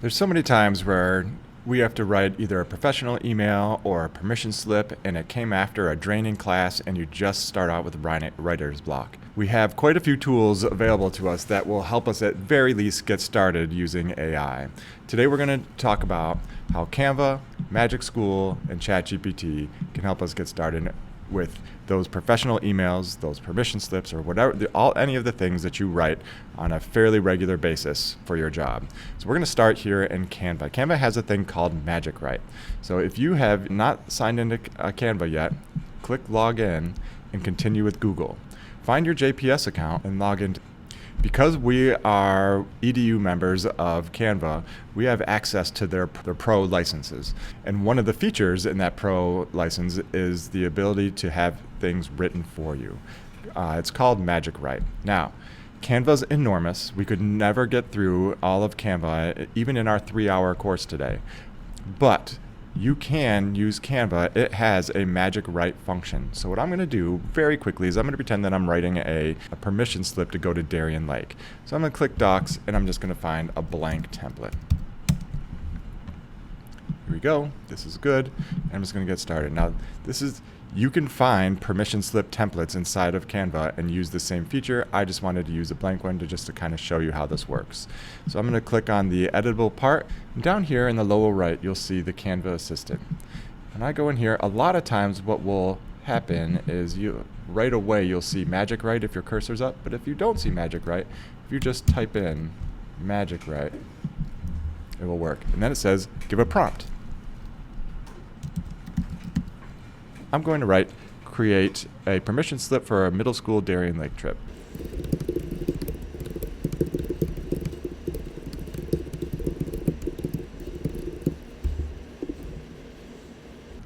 There's so many times where we have to write either a professional email or a permission slip, and it came after a draining class and you just start out with writer's block. We have quite a few tools available to us that will help us at very least get started using AI. Today we're going to talk about how Canva, Magic School, and ChatGPT can help us get started with those professional emails, those permission slips, or whatever, any of the things that you write on a fairly regular basis for your job. So we're going to start here in Canva. Canva has a thing called Magic Write. So if you have not signed into Canva yet, click log in and continue with Google. Find your JPS account and log in. Because we are EDU members of Canva, we have access to their pro licenses. And one of the features in that pro license is the ability to have things written for you. It's called Magic Write. Now, Canva's enormous. We could never get through all of Canva, even in our 3-hour course today. But you can use Canva. It has a Magic Write function. So what I'm going to do very quickly is I'm going to pretend that I'm writing a permission slip to go to Darien Lake. So I'm going to click Docs, and I'm just going to find a blank template. Here we go. This is good. I'm just going to get started. Now, you can find permission slip templates inside of Canva and use the same feature. I just wanted to use a blank one to kind of show you how this works. So I'm going to click on the editable part. And down here in the lower right, you'll see the Canva Assistant. And I go in here. A lot of times what will happen is right away you'll see Magic Write if your cursor's up. But if you don't see Magic Write, if you just type in Magic Write, it will work. And then it says, give a prompt. I'm going to create a permission slip for a middle school Darien Lake trip.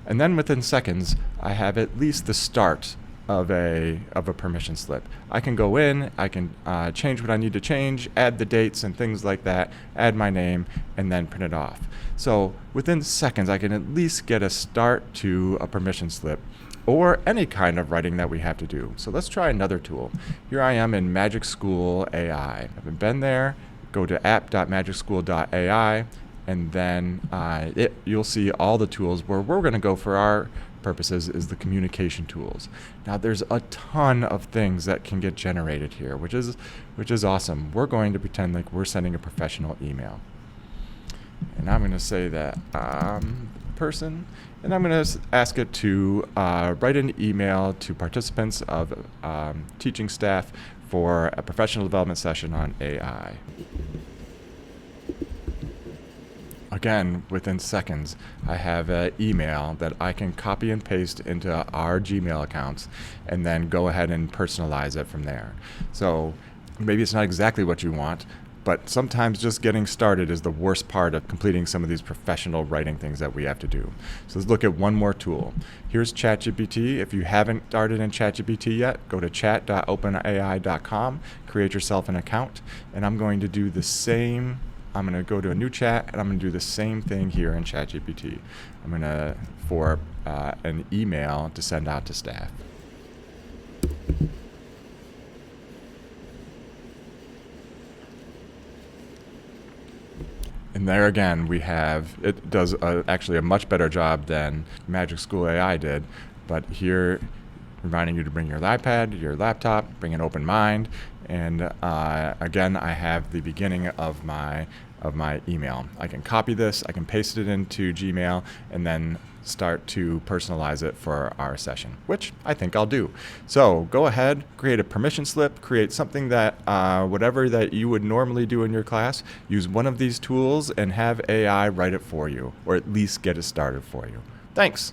And then within seconds, I have at least the start of a permission slip. I can go in, I can change what I need to change, add the dates and things like that, add my name, and then print it off. So within seconds, I can at least get a start to a permission slip or any kind of writing that we have to do. So let's try another tool. Here I am in Magic School AI. I haven't been there. Go to app.magicschool.ai, and then you'll see all the tools. Where we're going to go for our purposes is the communication tools. Now there's a ton of things that can get generated here, which is awesome. We're going to pretend like we're sending a professional email. And I'm going to say that person, and I'm going to ask it to write an email to participants of teaching staff for a professional development session on AI. Again, within seconds, I have an email that I can copy and paste into our Gmail accounts and then go ahead and personalize it from there. So maybe it's not exactly what you want, but sometimes just getting started is the worst part of completing some of these professional writing things that we have to do. So let's look at one more tool. Here's ChatGPT. If you haven't started in ChatGPT yet, go to chat.openai.com, create yourself an account, and I'm going to do the same. I'm going to go to a new chat, and I'm going to do the same thing here in ChatGPT. I'm going to for an email to send out to staff. And there again, it does actually a much better job than Magic School AI did. But here, reminding you to bring your iPad, your laptop, bring an open mind. And again, I have the beginning of my email. I can copy this, I can paste it into Gmail, and then start to personalize it for our session, which I think I'll do. So go ahead, create a permission slip, create something that whatever that you would normally do in your class, use one of these tools and have AI write it for you, or at least get it started for you. Thanks.